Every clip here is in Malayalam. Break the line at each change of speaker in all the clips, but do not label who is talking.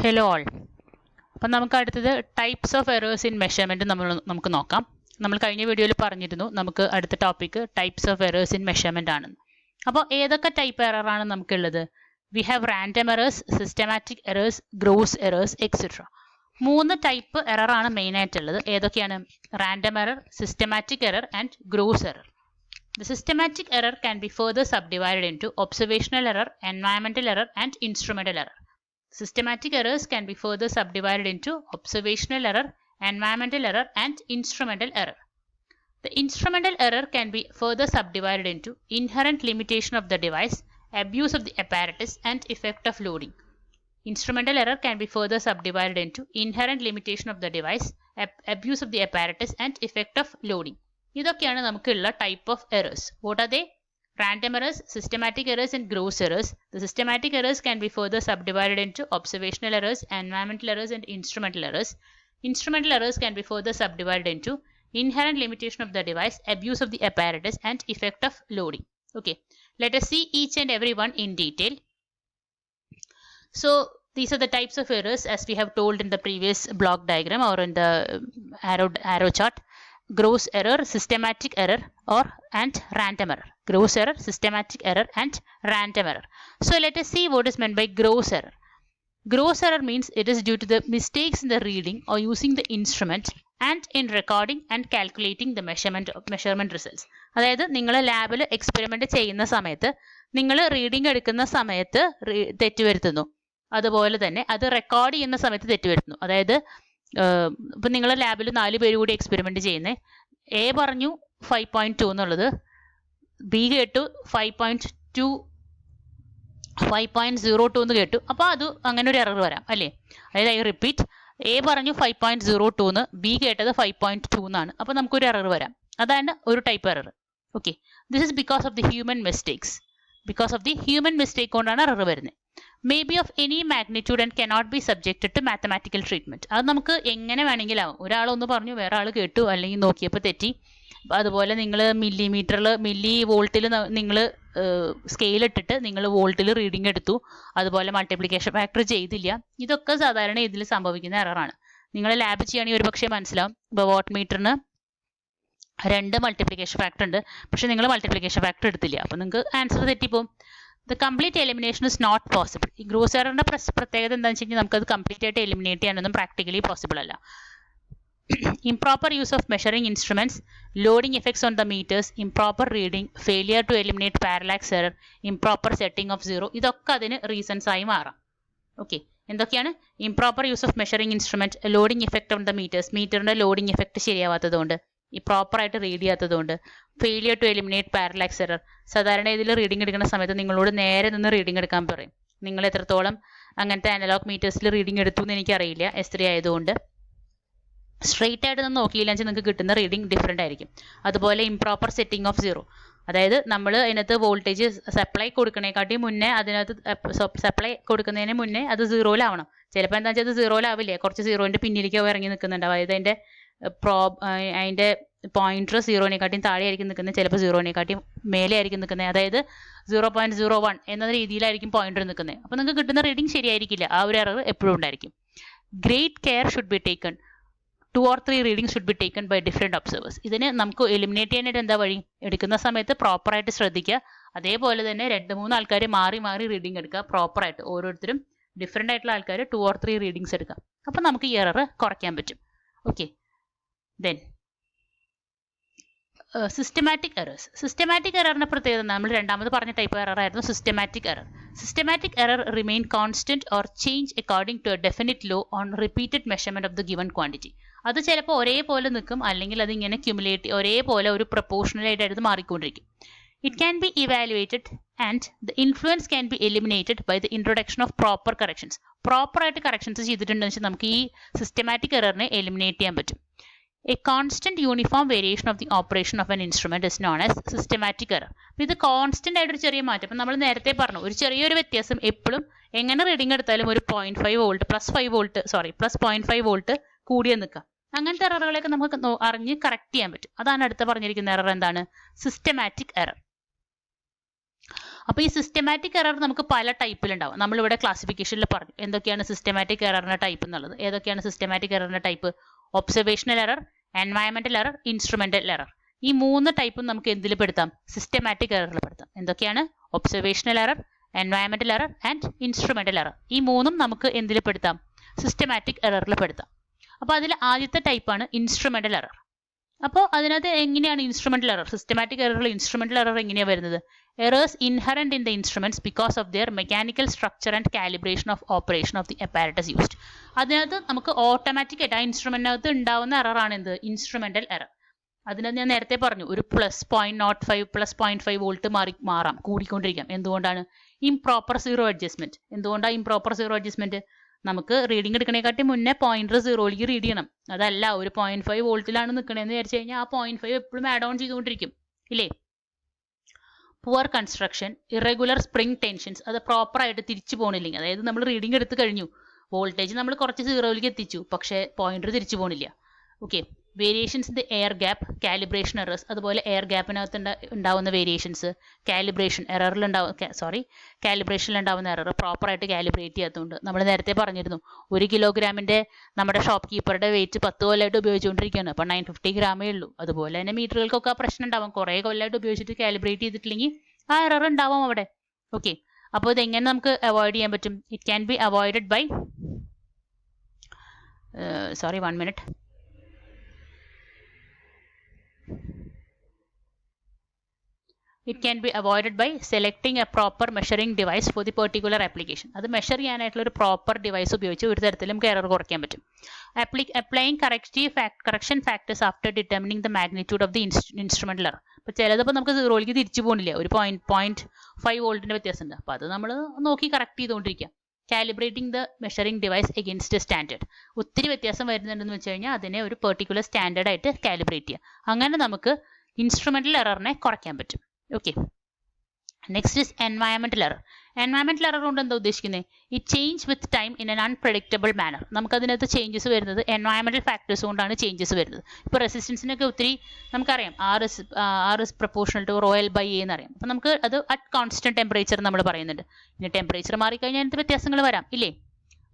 Hello all. അപ്പം നമുക്ക് അടുത്തത് types of errors in measurement നമുക്ക് നോക്കാം. നമ്മൾ കഴിഞ്ഞ വീഡിയോയിൽ പറഞ്ഞിരുന്നു നമുക്ക് അടുത്ത topic types of errors in measurement ആണെന്ന്. അപ്പോൾ ഏതൊക്കെ ടൈപ്പ് എററാണ് നമുക്കുള്ളത്? We have random errors, systematic errors, gross errors etcetera. 3 type എററാണ് മെയിനായിട്ടുള്ളത്. ഏതൊക്കെയാണ്? Random error, systematic error and gross error. The systematic error can be further subdivided into observational error, environmental error and instrumental error. Systematic errors can be further subdivided into observational error, environmental error and instrumental error. The instrumental error can be further subdivided into inherent limitation of the device, abuse of the apparatus and effect of loading. Instrumental error can be further subdivided into inherent limitation of the device, abuse of the apparatus and effect of loading. ഇതൊക്കെയാണ് നമുക്കുള്ള type of errors. What are they? Random errors, systematic errors and gross errors. The systematic errors can be further subdivided into observational errors, environmental errors and instrumental errors. Instrumental errors can be further subdivided into inherent limitation of the device, abuse of the apparatus and effect of loading. Okay, let us see each and every one in detail. So these are the types of errors as we have told in the previous block diagram or in the arrow chart. Gross error, systematic error and random error. Gross error, systematic error and random error. So let us see what is meant by gross error. Gross error means it is due to the mistakes in the reading or using the instrument and in recording and calculating the measurement results. അതായത് നിങ്ങൾ ലാബിൽ എക്സ്പെരിമെന്റ് ചെയ്യുന്ന സമയത്ത് നിങ്ങൾ റീഡിംഗ് എടുക്കുന്ന സമയത്ത് തെറ്റുവരുത്തുന്നു, അതുപോലെ തന്നെ അത് റെക്കോർഡ് ചെയ്യുന്ന സമയത്ത് തെറ്റുവരുത്തുന്നു. അതായത് ഇപ്പം നിങ്ങൾ ലാബിൽ 4 പേര് കൂടി എക്സ്പെരിമെന്റ് ചെയ്യുന്നത്, എ പറഞ്ഞു 5.2 എന്നുള്ളത്, ബി കേട്ടു 5.02 എന്ന് കേട്ടു. അപ്പോൾ അത് അങ്ങനെ ഒരു എറർ വരാം അല്ലേ? അതായത് ഐ റിപ്പീറ്റ്, എ പറഞ്ഞു 5.02 എന്ന്, ബി കേട്ടത് 5.2 എന്നാണ്. അപ്പോൾ നമുക്കൊരു എറർ വരാം. അതാണ് ഒരു type error. Okay, this is because of the human mistakes. Because of the human mistake കൊണ്ടാണ് എറർ വരുന്നത്. May be of any magnitude and cannot be subjected to mathematical treatment. അത് നമുക്ക് എങ്ങനെ വേണമെങ്കിലും ആവും. ഒരാളൊന്ന് പറഞ്ഞു, വേറെ ആൾ കേട്ടു, അല്ലെങ്കിൽ നോക്കിയപ്പോൾ തെറ്റി. അതുപോലെ നിങ്ങൾ മില്ലി വോൾട്ടിൽ നിങ്ങൾ സ്കെയിൽ ഇട്ടിട്ട് നിങ്ങൾ വോൾട്ടിൽ റീഡിംഗ് എടുത്തു, അതുപോലെ മൾട്ടിപ്ലിക്കേഷൻ ഫാക്ടർ ചെയ്തില്ല. ഇതൊക്കെ സാധാരണ ഇതിൽ സംഭവിക്കുന്ന എററാണ്. നിങ്ങൾ ലാബ് ചെയ്യുകയാണെങ്കിൽ ഒരു പക്ഷേ മനസ്സിലാവും. ഇപ്പോൾ വാട്ട് മീറ്ററിന് 2 മൾട്ടിപ്ലിക്കേഷൻ ഫാക്ടർ ഉണ്ട്, പക്ഷെ നിങ്ങൾ മൾട്ടിപ്ലിക്കേഷൻ ഫാക്ടർ എടുത്തില്ല, അപ്പോൾ നിങ്ങൾക്ക് ആൻസർ തെറ്റിപ്പോവും. The complete elimination is not possible. ഈ ഗ്രോസ് എററിന്റെ പ്രത്യേകത എന്താണെന്ന് വെച്ച് കഴിഞ്ഞാൽ നമുക്കത് കംപ്ലീറ്റ് ആയിട്ട് എലിമിനേറ്റ് ചെയ്യാനൊന്നും പ്രാക്ടിക്കലി പോസിബിൾ അല്ല. Improper use of measuring instruments, loading effects on the meters, improper reading, failure to eliminate parallax error, improper setting of zero, ഇതൊക്കെ അതിന് റീസൺസ് ആയി മാറാം. ഓക്കെ, എന്തൊക്കെയാണ്? Improper use of measuring instrument, loading effect on the meters, മീറ്ററിന്റെ ലോഡിംഗ് ഇഫക്റ്റ് ശരിയാവാത്തതുകൊണ്ട്, ഈ പ്രോപ്പറായിട്ട് റീഡ് ചെയ്യാത്തതുകൊണ്ട്, failure to eliminate parallax error. സാധാരണ ഇതിൽ റീഡിംഗ് എടുക്കുന്ന സമയത്ത് നിങ്ങളോട് നേരെ നിന്ന് റീഡിംഗ് എടുക്കാൻ പറയും. നിങ്ങൾ എത്രത്തോളം അങ്ങനത്തെ അനലോഗ് മീറ്റേഴ്സിൽ റീഡിംഗ് എടുത്തു എന്ന് എനിക്കറിയില്ല, S3 ആയതുകൊണ്ട്. സ്ട്രെയിറ്റ് ആയിട്ട് നിന്ന് നോക്കിയില്ല വെച്ചാൽ നിങ്ങൾക്ക് കിട്ടുന്ന റീഡിംഗ് ഡിഫറെൻ്റ് ആയിരിക്കും. അതുപോലെ ഇംപ്രോപ്പർ സെറ്റിംഗ് ഓഫ് സീറോ, അതായത് നമ്മൾ അതിനകത്ത് വോൾട്ടേജ് സപ്ലൈ കൊടുക്കണേക്കാട്ടി മുന്നേ, അതിനകത്ത് സപ്ലൈ കൊടുക്കുന്നതിന് മുന്നേ അത് സീറോയിലാവണം. ചിലപ്പോൾ എന്താ വെച്ചാൽ അത് സീറോയിലാവില്ലേ, കുറച്ച് സീറോൻ്റെ പിന്നിലേക്ക് ഇറങ്ങി നിൽക്കുന്നുണ്ടാവും. അതായത് അതിൻ്റെ പോയിന്റർ സീറോനെക്കാട്ടിയും താഴെ ആയിരിക്കും നിൽക്കുന്നത്, ചിലപ്പോൾ സീറോനെക്കാട്ടിയും മേലെ ആയിരിക്കും നിൽക്കുന്നത്. അതായത് 0.01 എന്ന രീതിയിലായിരിക്കും പോയിന്റർ നിൽക്കുന്നത്. അപ്പോൾ നിങ്ങൾക്ക് കിട്ടുന്ന റീഡിംഗ് ശരിയായിരിക്കില്ല. ആ ഒരു എറർ എപ്പോഴും ഉണ്ടായിരിക്കും. Great care should be taken. 2 or 3 readings should be taken by different observers. ഇതിന് നമുക്ക് എലിമിനേറ്റ് ചെയ്യാനായിട്ട് എന്താ വഴി? എടുക്കുന്ന സമയത്ത് പ്രോപ്പറായിട്ട് ശ്രദ്ധിക്കുക. അതേപോലെ തന്നെ 2-3 ആൾക്കാർ മാറി റീഡിംഗ് എടുക്കുക പ്രോപ്പറായിട്ട്. ഓരോരുത്തരും ഡിഫറെൻ്റ് ആയിട്ടുള്ള ആൾക്കാർ 2 or 3 റീഡിങ്സ് എടുക്കുക. അപ്പം നമുക്ക് ഈ എറർ കുറയ്ക്കാൻ പറ്റും. Okay, then systematic errors. Systematic എററിന്റെ പ്രത്യേകത, നമ്മൾ രണ്ടാമത് പറഞ്ഞ ടൈപ്പ് എറർ ആയിരുന്നു systematic error. Systematic error remain constant or change according to a definite law on repeated measurement of the given quantity. അത് ചിലപ്പോൾ ഒരേപോലെ നിൽക്കും, അല്ലെങ്കിൽ അതിങ്ങനെ ക്യുമുലേറ്റ് ഒരേപോലെ ഒരു പ്രൊപ്പോർഷണലായിട്ട് എടുത്ത് മാറിക്കൊണ്ടിരിക്കും. It can be evaluated and the influence can be eliminated by the introduction of proper corrections. പ്രോപ്പറായിട്ട് കറക്ഷൻസ് ചെയ്തിട്ടുണ്ടെന്ന് വെച്ചാൽ നമുക്ക് ഈ സിസ്റ്റമാറ്റിക് എററിനെ എലിമിനേറ്റ് ചെയ്യാൻ പറ്റും. A constant uniform variation of the operation of an instrument is known as systematic error. ഇത് കോൺസ്റ്റന്റ് ആയിട്ടൊരു ചെറിയ മാറ്റം. അപ്പം നമ്മൾ നേരത്തെ പറഞ്ഞു, ഒരു ചെറിയൊരു വ്യത്യാസം എപ്പോഴും എങ്ങനെ റീഡിംഗ് എടുത്താലും ഒരു 0.5 വോൾട്ട് പ്ലസ് 0.5 വോൾട്ട് കൂടിയ നിൽക്കാം. അങ്ങനത്തെ എററുകളൊക്കെ നമുക്ക് അറിഞ്ഞ് കറക്റ്റ് ചെയ്യാൻ പറ്റും. അതാണ് അടുത്ത പറഞ്ഞിരിക്കുന്ന എറർ. എന്താണ്? Systematic error. അപ്പോൾ ഈ സിസ്റ്റമാറ്റിക് എറർ നമുക്ക് പല ടൈപ്പിലുണ്ടാവും. നമ്മളിവിടെ ക്ലാസിഫിക്കേഷനിൽ പറഞ്ഞു എന്തൊക്കെയാണ് സിസ്റ്റമാറ്റിക് എററിന്റെ ടൈപ്പ് എന്നുള്ളത്. ഏതൊക്കെയാണ് സിസ്റ്റമാറ്റിക് എററിന്റെ type? Observational error, environmental error, instrumental error. ഈ 3 ടൈപ്പും നമുക്ക് എന്തിൽ പെടുത്താം? സിസ്റ്റമാറ്റിക് എററിൽ പെടുത്താം. എന്തൊക്കെയാണ്? Observational error, environmental error and instrumental error. ഈ 3ഉം നമുക്ക് എന്തിൽ പെടുത്താം? സിസ്റ്റമാറ്റിക് എററിൽ പെടുത്താം. അപ്പോൾ അതിൽ ആദ്യത്തെ ടൈപ്പാണ് ഇൻസ്ട്രുമെന്റൽ എറർ. അപ്പോൾ അതിനകത്ത് എങ്ങനെയാണ് ഇൻസ്ട്രുമെന്റൽ എറർ? സിസ്റ്റമാറ്റിക് എററിൽ ഇൻസ്ട്രുമെന്റൽ എറർ എങ്ങനെയാണ് വരുന്നത്? Errors inherent in the instruments because of their mechanical structure and calibration of operation of the apparatus used. അതിനകത്ത് നമുക്ക് ഓട്ടോമാറ്റിക് ആയിട്ട് ആ ഇൻസ്ട്രുമെന്റിനകത്ത് ഉണ്ടാവുന്ന എററാണ് എന്ത്? Instrumental error. അതിനകത്ത് ഞാൻ നേരത്തെ പറഞ്ഞു ഒരു +0.05 +0.5 വോൾട്ട് മാറാം, കൂടിക്കൊണ്ടിരിക്കാം. എന്തുകൊണ്ടാണ്? Improper zero adjustment. എന്തുകൊണ്ടാണ് ഇംപ്രോപ്പർ സീറോ അഡ്ജസ്റ്റ്മെന്റ്? നമുക്ക് റീഡിംഗ് എടുക്കണേക്കാട്ടി മുന്നേ പോയിന്റർ സീറോയിലേക്ക് റീഡ് ചെയ്യണം. അതല്ല ഒരു 0.5 വോൾട്ടിലാണ് നിൽക്കണേന്ന് വിചാരിച്ചു കഴിഞ്ഞാൽ ആ 0.5 എപ്പോഴും ആഡ് ഓൺ ചെയ്തുകൊണ്ടിരിക്കും ഇല്ലേ? Poor construction, irregular spring tensions, അത് പ്രോപ്പർ ആയിട്ട് തിരിച്ചു പോകണില്ലെങ്കിൽ, അതായത് നമ്മൾ റീഡിംഗ് എടുത്ത് കഴിഞ്ഞു, വോൾട്ടേജ് നമ്മൾ കുറച്ച് സീറോയിലേക്ക് എത്തിച്ചു, പക്ഷേ പോയിന്റർ തിരിച്ചു പോകണില്ല. Okay. Variations in the air gap, calibration errors, അതുപോലെ എയർ ഗ്യാപ്പിനകത്ത് ഉണ്ടാവുന്ന വേരിയേഷൻസ്, കാലിബ്രേഷനിലുണ്ടാവുന്ന എറർ, പ്രോപ്പറായിട്ട് കാലിബ്രേറ്റ് ചെയ്യാത്തതുകൊണ്ട്. നമ്മൾ നേരത്തെ പറഞ്ഞിരുന്നു 1 കിലോഗ്രാമിൻ്റെ നമ്മുടെ ഷോപ്പ് കീപ്പറുടെ വെയിറ്റ് 10 കൊല്ലമായിട്ട് ഉപയോഗിച്ചുകൊണ്ടിരിക്കുകയാണ്, അപ്പോൾ 950 ഗ്രാമേ ഉള്ളൂ. അതുപോലെ തന്നെ മീറ്ററുകൾക്കൊക്കെ ആ പ്രശ്നം ഉണ്ടാവും, കുറേ കൊല്ലമായിട്ട് ഉപയോഗിച്ചിട്ട് കാലിബ്രേറ്റ് ചെയ്തിട്ടില്ലെങ്കിൽ ആ എറർ ഉണ്ടാവും അവിടെ. ഓക്കെ. അപ്പോൾ ഇതെങ്ങനെ നമുക്ക് അവോയ്ഡ് ചെയ്യാൻ പറ്റും? It can be avoided by It can be avoided by selecting a proper measuring device for the particular application. അത് മെഷർ ചെയ്യാനായിട്ടുള്ള ഒരു പ്രോപ്പർ ഡിവൈസ് ഉപയോഗിച്ച് ഒരു തരത്തിലും നമുക്ക് എറർ കുറയ്ക്കാൻ പറ്റും. Applying correction factors after determining the magnitude of the instrumental error. ഇപ്പോൾ ചിലതിപ്പോൾ നമുക്ക് സീറോയിലേക്ക് തിരിച്ചു പോകുന്നില്ല, ഒരു 0.5 വോൾട്ടിൻ്റെ വ്യത്യാസമുണ്ട്. അപ്പോൾ അത് നമ്മൾ നോക്കി കറക്റ്റ് ചെയ്തുകൊണ്ടിരിക്കുക. Calibrating the measuring device against standard. ഒത്തിരി വ്യത്യാസം വരുന്നുണ്ടെന്ന് വെച്ച് കഴിഞ്ഞാൽ അതിനെ ഒരു പെർട്ടിക്കുലർ സ്റ്റാൻഡേർഡ് ആയിട്ട് കാലിബ്രേറ്റ് ചെയ്യുക. അങ്ങനെ നമുക്ക് ഇൻസ്ട്രുമെന്റൽ എററിനെ കുറയ്ക്കാൻ പറ്റും. Okay. Next is environmental error. Environmental error കൊണ്ട് എന്താ ഉദ്ദേശിക്കുന്നത്? It change with time in an unpredictable manner. നമുക്കതിനകത്ത് ചേഞ്ചസ് വരുന്നത് എൻവയറമെന്റൽ ഫാക്ടേഴ്സ് കൊണ്ടാണ് ചേഞ്ചസ് വരുന്നത്. ഇപ്പോൾ റെസിസ്റ്റൻസിനൊക്കെ ഒത്തിരി നമുക്കറിയാം, R is proportional to rho L by A എന്നറിയാം. അപ്പോൾ നമുക്ക് അത് അറ്റ് കോൺസ്റ്റന്റ് ടെമ്പറേച്ചർ നമ്മൾ പറയുന്നുണ്ട്. ഇനി ടെമ്പറേച്ചർ മാറിക്കഴിഞ്ഞാൽ അതിനകത്ത് വ്യത്യാസങ്ങൾ വരാം ഇല്ലേ?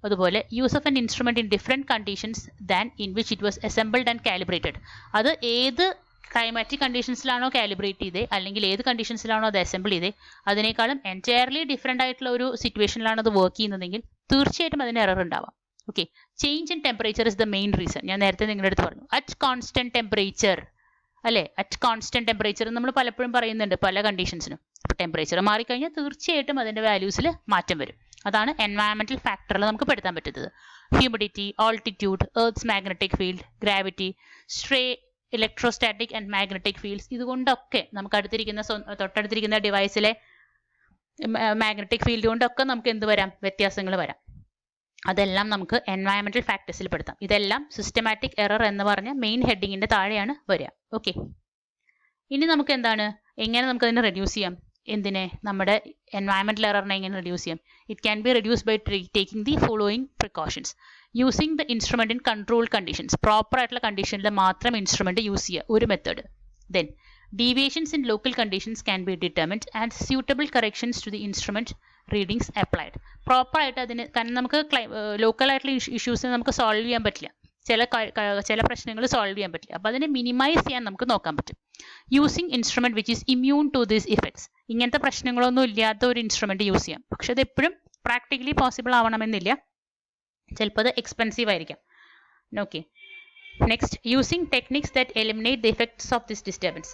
അതുപോലെ use of N instrument in different conditions than in which it was assembled and calibrated. അത് ഏത് ക്ലൈമാറ്റിക് കണ്ടീഷൻസിലാണോ കാലിബ്രേറ്റ് ചെയ്തേ, അല്ലെങ്കിൽ ഏത് കണ്ടീഷൻസിലാണോ അത് അസംബിൾ ചെയ്തേ, അതിനേക്കാളും എൻറ്റയർലി ഡിഫറെൻ്റ് ആയിട്ടുള്ള ഒരു സിറ്റുവേഷനിലാണ് അത് വർക്ക് ചെയ്യുന്നതെങ്കിൽ തീർച്ചയായിട്ടും അതിന് എറർ ഉണ്ടാവാം. Okay. Change in temperature is the main reason. ഞാൻ നേരത്തെ നിങ്ങളുടെ അടുത്ത് പറഞ്ഞു അറ്റ് കോൺസ്റ്റന്റ് ടെമ്പറേച്ചർ അല്ലേ? അറ്റ് കോൺസ്റ്റന്റ് ടെമ്പറേച്ചർ നമ്മൾ പലപ്പോഴും പറയുന്നുണ്ട് പല കണ്ടീഷൻസിനും. അപ്പോൾ ടെമ്പറേച്ചർ മാറിക്കഴിഞ്ഞാൽ തീർച്ചയായിട്ടും അതിൻ്റെ വാല്യൂസിൽ മാറ്റം വരും. അതാണ് എൻവയറമെന്റൽ ഫാക്ടറിൽ നമുക്ക് പെടുത്താൻ പറ്റുന്നത്. Humidity, altitude, earth's magnetic field, gravity, stray, electrostatic and magnetic fields, ഇതുകൊണ്ടൊക്കെ നമുക്ക് തൊട്ടടുത്തിരിക്കുന്ന ഡിവൈസിലെ മാഗ്നറ്റിക് ഫീൽഡ് കൊണ്ടൊക്കെ നമുക്ക് എന്ത് വരാം? വ്യത്യാസങ്ങൾ വരാം. അതെല്ലാം നമുക്ക് എൻവയറമെന്റൽ ഫാക്ടേഴ്സിൽ പെടുത്താം. ഇതെല്ലാം സിസ്റ്റമാറ്റിക് എറർ എന്ന് പറഞ്ഞ മെയിൻ ഹെഡിങ്ങിന്റെ താഴെയാണ് വരിക. ഓക്കെ. ഇനി നമുക്ക് എന്താണ്, എങ്ങനെ നമുക്ക് അതിനെ റെഡ്യൂസ് ചെയ്യാം? എന്തിനെ? നമ്മുടെ എൻവയറമെന്റൽ എററിനെ എങ്ങനെ റെഡ്യൂസ് ചെയ്യാം? It can be reduce by taking the following precautions. Using the instrument in control conditions. Proper ആയിട്ടുള്ള കണ്ടീഷനിൽ മാത്രം ഇൻസ്ട്രുമെന്റ് യൂസ് ചെയ്യുക, ഒരു method. Then deviations in local conditions can be determined and suitable corrections to the instrument readings applied. Proper ആയിട്ട് അതിന്, കാരണം നമുക്ക് ലോക്കൽ ആയിട്ടുള്ള ഇഷ്യൂസിനെ നമുക്ക് സോൾവ് ചെയ്യാൻ പറ്റില്ല, ചില പ്രശ്നങ്ങൾ സോൾവ് ചെയ്യാൻ പറ്റില്ല. അപ്പോൾ അതിനെ മിനിമൈസ് ചെയ്യാൻ നമുക്ക് നോക്കാൻ പറ്റും. Using instrument which is immune to these effects. ഇങ്ങനത്തെ പ്രശ്നങ്ങളൊന്നും ഇല്ലാത്ത ഒരു ഇൻസ്ട്രുമെന്റ് യൂസ് ചെയ്യാം. പക്ഷെ അത് എപ്പോഴും പ്രാക്ടിക്കലി പോസിബിൾ ആവണമെന്നില്ല, ചിലപ്പോൾ അത് എക്സ്പെൻസീവ് ആയിരിക്കാം. Okay. Next, using techniques that eliminate the effects of this disturbance.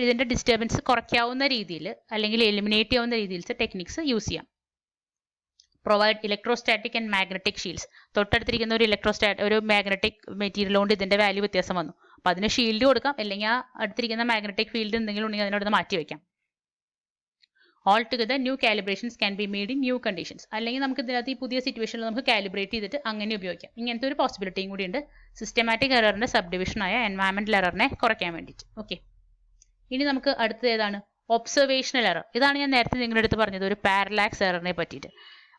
ഇതിൻ്റെ ഡിസ്റ്റർബൻസ് കുറയ്ക്കാവുന്ന രീതിയിൽ അല്ലെങ്കിൽ എലിമിനേറ്റ് ചെയ്യാവുന്ന രീതിയിൽ ടെക്നിക്സ് യൂസ് ചെയ്യാം. Provide electrostatic and magnetic shields. തൊട്ടടുത്തിരിക്കുന്ന ഒരു മാഗ്നറ്റിക് മെറ്റീരിയൽ കൊണ്ട് ഇതിൻ്റെ വാല്യൂ വ്യത്യാസം വന്നു, അപ്പോൾ അതിന് ഷീൽഡ് കൊടുക്കാം, അല്ലെങ്കിൽ ആ അടുത്തിരിക്കുന്ന മാഗ്നറ്റിക് ഫീൽഡ് എന്തെങ്കിലും ഉണ്ടെങ്കിൽ അതിനോട് മാറ്റി വയ്ക്കാം. All together new calibrations can be made in new conditions. അല്ലെങ്കിൽ നമുക്ക് ഇതിനകത്ത് ഈ പുതിയ സിറ്റുവേഷനിൽ നമുക്ക് കാലിബ്രേറ്റ് ചെയ്തിട്ട് അങ്ങനെ ഉപയോഗിക്കാം. ഇങ്ങനത്തെ ഒരു പോസിബിലിറ്റിയും കൂടി ഉണ്ട് സിസ്റ്റമാറ്റിക് എററിൻ്റെ സബ് ഡിവിഷനായ എൻവയറമെന്റൽ എററിനെ കുറയ്ക്കാൻ വേണ്ടിയിട്ട്. ഓക്കെ. ഇനി നമുക്ക് അടുത്തത് ഏതാണ്? Observational error. ഇതാണ് ഞാൻ നേരത്തെ നിങ്ങളുടെ അടുത്ത് പറഞ്ഞത് ഒരു പാരലാക്സ് എററിനെ പറ്റിയിട്ട്.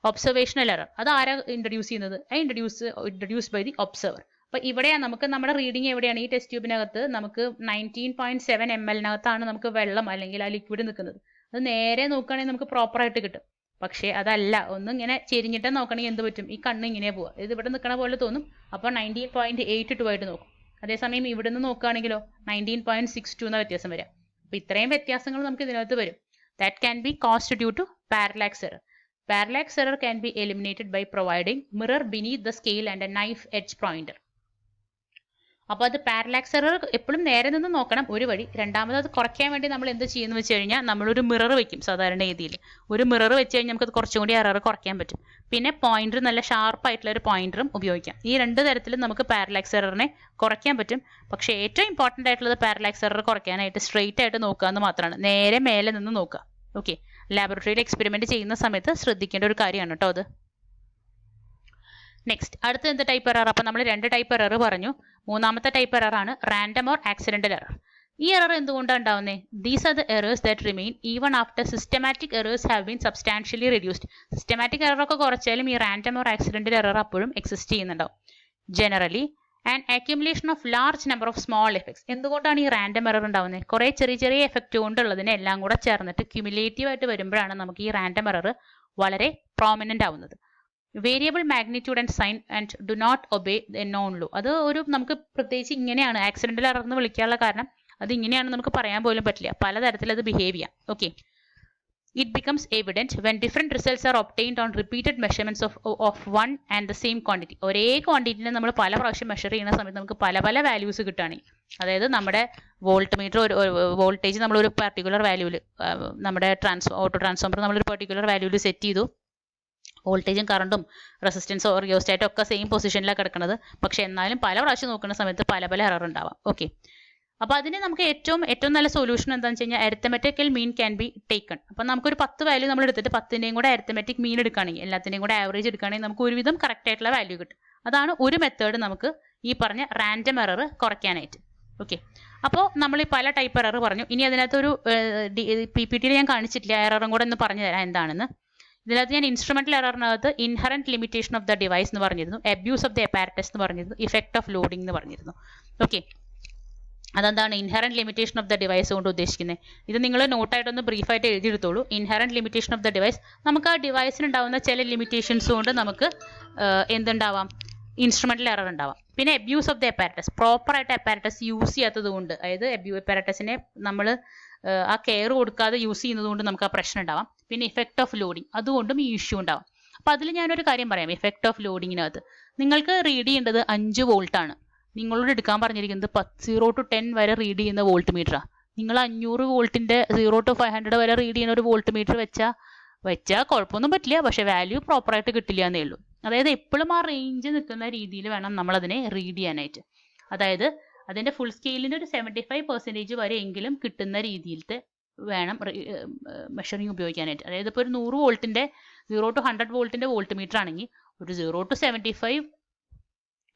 ഒബ്സർവേഷണൽ എറർ അത് ആരാ ഇൻട്രൊഡ്യൂസ് ചെയ്യുന്നത്? Introduce by the observer. അപ്പോൾ ഇവിടെയാണ് നമുക്ക് നമ്മുടെ റീഡിങ് എവിടെയാണ്? ഈ ടെസ്റ്റ് ട്യൂബിനകത്ത് നമുക്ക് 19.7 ml നമുക്ക് വെള്ളം അല്ലെങ്കിൽ ആ ലിക്വിഡ് നിൽക്കുന്നത്. അത് നേരെ നോക്കുകയാണെങ്കിൽ നമുക്ക് പ്രോപ്പറായിട്ട് കിട്ടും. പക്ഷേ അതല്ല, ഒന്ന് ഇങ്ങനെ ചെരിഞ്ഞിട്ട് നോക്കണമെങ്കിൽ എന്ത് പറ്റും, ഈ കണ്ണ് ഇങ്ങനെ പോവുക, ഇത് ഇവിടെ നിൽക്കണ പോലെ തോന്നും. അപ്പോൾ 19.82 ആയിട്ട് നോക്കും. അതേസമയം ഇവിടെ നിന്ന് നോക്കുകയാണെങ്കിലോ 19.62 എന്ന വ്യത്യാസം വരാം. അപ്പോൾ ഇത്രയും വ്യത്യാസങ്ങൾ നമുക്ക് ഇതിനകത്ത് വരും. That can be caused due to parallax error. Parallax error can be eliminated by providing mirror beneath the scale and a knife edge pointer. അപ്പോൾ അത് പാരലാക്സ് എറർ എപ്പോഴും നേരെ നിന്ന് നോക്കണം, ഒരു വഴി. രണ്ടാമത് അത് കുറയ്ക്കാൻ വേണ്ടി നമ്മൾ എന്ത് ചെയ്യുന്നു വെച്ച് കഴിഞ്ഞാൽ നമ്മളൊരു മിറർ വെക്കും. സാധാരണ രീതിയിൽ ഒരു മിറർ വെച്ച് കഴിഞ്ഞാൽ നമുക്കത് കുറച്ചും കൂടി എറർ കുറയ്ക്കാൻ പറ്റും. പിന്നെ പോയിന്റർ, നല്ല ഷാർപ്പായിട്ടുള്ള ഒരു പോയിന്ററും ഉപയോഗിക്കാം. ഈ രണ്ട് തരത്തിലും നമുക്ക് പാരലാക്സ് എററിനെ കുറയ്ക്കാൻ പറ്റും. പക്ഷേ ഏറ്റവും ഇമ്പോർട്ടൻ്റ് ആയിട്ടുള്ളത് പാരലാക്സ് എറർ കുറയ്ക്കാനായിട്ട് സ്ട്രെയിറ്റ് ആയിട്ട് നോക്കുക എന്ന് മാത്രമാണ്, നേരെ മേലെ നിന്ന് നോക്കുക. ഓക്കെ, ലാബോറട്ടറിയിൽ എക്സ്പെരിമെന്റ് ചെയ്യുന്ന സമയത്ത് ശ്രദ്ധിക്കേണ്ട ഒരു കാര്യമാണ് കേട്ടോ അത്. നെക്സ്റ്റ്, അടുത്ത എന്ത് ടൈപ്പ് എറർ? അപ്പം നമ്മൾ 2 ടൈപ്പ് എറർ പറഞ്ഞു. മൂന്നാമത്തെ ടൈപ്പ് എറർ ആണ് റാൻഡം ഓർ ആക്സിഡന്റൽ എറർ. ഈ എറർ എന്തുകൊണ്ടാണ് ഉണ്ടാവുന്നത്? These are the errors that remain even after systematic errors have been substantially reduced. Systematic error ഒക്കെ കുറച്ചാലും ഈ റാൻഡം ഓർ ആക്സിഡന്റൽ എറർ അപ്പോഴും എക്സിസ്റ്റ് ചെയ്യുന്നുണ്ടാവും. Generally and accumulation of large number of small effects. എന്തുകൊണ്ടാണ് ഈ റാൻഡം എറർ ഉണ്ടാവുന്നത്? കുറേ ചെറിയ ചെറിയ എഫക്റ്റ് കൊണ്ടുള്ളതിനെ എല്ലാം കൂടെ ചേർന്നിട്ട് ക്യുമുലേറ്റീവ് ആയിട്ട് വരുമ്പോഴാണ് നമുക്ക് ഈ റാൻഡം എറർ വളരെ പ്രോമിനൻ്റ് ആവുന്നത്. Variable magnitude and sign and do not obey the known law. അത് ഒരു നമുക്ക് പ്രത്യേകിച്ച് ഇങ്ങനെയാണ് ആക്സിഡന്റൽ എറർ എന്ന് വിളിക്കാനുള്ള കാരണം, അത് ഇങ്ങനെയാണെന്ന് നമുക്ക് പറയാൻ പോലും പറ്റില്ല. പലതരത്തിൽ അത് ബിഹേവ് ചെയ്യാം. Okay, it becomes evident when different results are obtained on repeated measurements of one and the same quantity. ഒരേ ക്വാണ്ടിറ്റിനെ നമ്മൾ പല പ്രാവശ്യം മെഷർ ചെയ്യുന്ന സമയത്ത് നമുക്ക് പല പല വാല്യൂസ് കിട്ടുകയാണെങ്കിൽ, അതായത് നമ്മുടെ വോൾട്ട് മീറ്റർ ഒരു വോൾട്ടേജ് നമ്മളൊരു പർട്ടിക്കുലർ വാല്യൂവിൽ, നമ്മുടെ ഓട്ടോ ട്രാൻസ്ഫോമർ നമ്മളൊരു പർട്ടിക്കുലർ വാല്യൂവിൽ സെറ്റ് ചെയ്തു. വോൾട്ടേജും കറണ്ടും റെസിസ്റ്റൻസോ റിയോസ്റ്റാറ്റോ ഒക്കെ സെയിം പൊസിഷനിലാണ് കിടക്കുന്നത്. പക്ഷേ എന്നാലും പല പ്രാവശ്യം നോക്കുന്ന സമയത്ത് പല പല എറർ ഉണ്ടാവാം. ഓക്കെ, അപ്പോൾ അതിന് നമുക്ക് ഏറ്റവും നല്ല സൊല്യൂഷൻ എന്താണെന്ന് വെച്ച് കഴിഞ്ഞാൽ arithmetical mean can be taken. അപ്പം നമുക്കൊരു 10 വാല്യൂ നമ്മൾ എടുത്തിട്ട് 10ൻ്റെയും കൂടെ അരിത്തമെറ്റിക് മീൻ എടുക്കുകയാണെങ്കിൽ, എല്ലാത്തിൻ്റെയും കൂടെ ആവറേജ് എടുക്കുകയാണെങ്കിൽ നമുക്ക് ഒരുവിധം കറക്റ്റ് ആയിട്ടുള്ള വാല്യൂ കിട്ടും. അതാണ് ഒരു മെത്തേഡ് നമുക്ക് ഈ പറഞ്ഞ റാൻഡം എറർ കുറയ്ക്കാനായിട്ട്. ഓക്കെ, അപ്പോൾ നമ്മൾ ഈ പല ടൈപ്പ് എറർ പറഞ്ഞു. ഇനി അതിനകത്തൊരു PPT ഞാൻ കാണിച്ചിട്ടില്ല, എററും കൂടെ ഒന്ന് പറഞ്ഞു തരാം എന്താണെന്ന്. ഇതിനകത്ത് ഞാൻ ഇൻസ്ട്രുമെന്റൽ എററിനകത്ത് inherent limitation of the device എന്ന് പറഞ്ഞിരുന്നു, അബ്യൂസ് ഓഫ് ദ അപ്പാരറ്റസ് എന്ന് പറഞ്ഞിരുന്നു, ഇഫക്റ്റ് ഓഫ് ലോഡിംഗ് എന്ന് പറഞ്ഞിരുന്നു. ഓക്കെ, അതെന്താണ് inherent limitation of the device കൊണ്ട് ഉദ്ദേശിക്കുന്നത്? ഇത് നിങ്ങൾ നോട്ടായിട്ടൊന്ന് ബ്രീഫായിട്ട് എഴുതിയെടുത്തോളൂ. Inherent limitation of the device, നമുക്ക് ആ ഡിവൈസിനുണ്ടാവുന്ന ചില ലിമിറ്റേഷൻസ് കൊണ്ട് നമുക്ക് എന്തുണ്ടാവാം, ഇൻസ്ട്രുമെന്റൽ എറർ ഉണ്ടാവാം. പിന്നെ അബ്യൂസ് ഓഫ് ദ അപ്പാരറ്റസ്, പ്രോപ്പറായിട്ട് അപ്പാരറ്റസ് യൂസ് ചെയ്യാത്തത് കൊണ്ട്, അതായത് അപ്പാരറ്റസിനെ നമ്മൾ ആ കെയർ കൊടുക്കാതെ യൂസ് ചെയ്യുന്നത് കൊണ്ട് നമുക്ക് ആ പ്രശ്നം ഉണ്ടാവാം. പിന്നെ ഇഫക്റ്റ് ഓഫ് ലോഡിങ്, അതുകൊണ്ടും ഈ ഇഷ്യൂ ഉണ്ടാവാം. അപ്പോൾ അതിൽ ഞാനൊരു കാര്യം പറയാം. ഇഫക്റ്റ് ഓഫ് ലോഡിങ്ങിനകത്ത് നിങ്ങൾക്ക് റീഡ് ചെയ്യേണ്ടത് 5 വോൾട്ടാണ്. നിങ്ങളോട് എടുക്കാൻ പറഞ്ഞിരിക്കുന്നത് 0 to 10 വരെ റീഡ് ചെയ്യുന്ന വോൾട്ട് മീറ്ററാണ്. നിങ്ങൾ 500 വോൾട്ടിൻ്റെ 0 to 500 വരെ റീഡ് ചെയ്യുന്ന ഒരു വോൾട്ട് മീറ്റർ വെച്ചാൽ കുഴപ്പമൊന്നും പറ്റില്ല, പക്ഷേ വാല്യൂ പ്രോപ്പറായിട്ട് കിട്ടില്ല എന്നേ ഉള്ളൂ. അതായത് എപ്പോഴും ആ റേഞ്ച് നിൽക്കുന്ന രീതിയിൽ വേണം നമ്മളതിനെ റീഡ് ചെയ്യാനായിട്ട്. അതായത് അതിൻ്റെ ഫുൾ സ്കെയിലിൻ്റെ ഒരു 75% വരെയെങ്കിലും കിട്ടുന്ന രീതിയിലത്തെ വേണം മെഷറിങ് ഉപയോഗിക്കാനായിട്ട്. അതായത് ഇപ്പോൾ ഒരു 100 വോൾട്ടിൻ്റെ 0 to 100 വോൾട്ടിൻ്റെ വോൾട്ട് മീറ്റർ ആണെങ്കിൽ ഒരു 0 to 75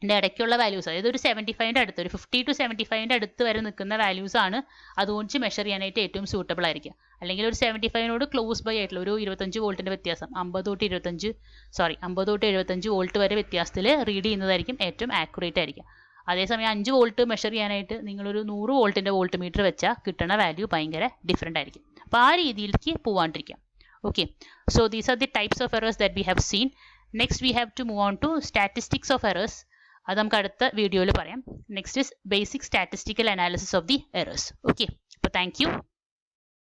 ഇടയ്ക്കുള്ള വാല്യൂസ്, അതായത് ഒരു 75ൻ്റെ അടുത്ത്, ഒരു 50 to 75ൻ്റെ അടുത്ത് വരെ നിൽക്കുന്ന വാല്യൂസ് ആണ് അതുകൊണ്ട് മെഷർ ചെയ്യാനായിട്ട് ഏറ്റവും സൂട്ടബിൾ ആയിരിക്കുക. അല്ലെങ്കിൽ ഒരു 75നോട് ക്ലോസ് ബൈ ആയിട്ടുള്ള ഒരു 25 വോൾട്ടിൻ്റെ വ്യത്യാസം, 50 തൊട്ട് 75 വോൾട്ട് വരെ വ്യത്യാസത്തിൽ റീഡ് ചെയ്യുന്നതായിരിക്കും ഏറ്റവും ആക്യുറേറ്റ് ആയിരിക്കുക. അതേസമയം 5 വോൾട്ട് മെഷർ ചെയ്യാനായിട്ട് നിങ്ങളൊരു 100 വോൾട്ടിൻ്റെ വോൾട്ട് മീറ്റർ വെച്ചാൽ കിട്ടുന്ന വാല്യൂ ഭയങ്കര ഡിഫറെൻ്റ് ആയിരിക്കും. അപ്പോൾ ആ രീതിയിലേക്ക് പോവാണ്ടിരിക്കാം. Okay, so these are the types of errors that we have seen. Next we have to move on to statistics of errors. അത് നമുക്ക് അടുത്ത വീഡിയോയിൽ പറയാം. Next is basic statistical analysis of the errors. Okay, അപ്പോൾ താങ്ക് യു.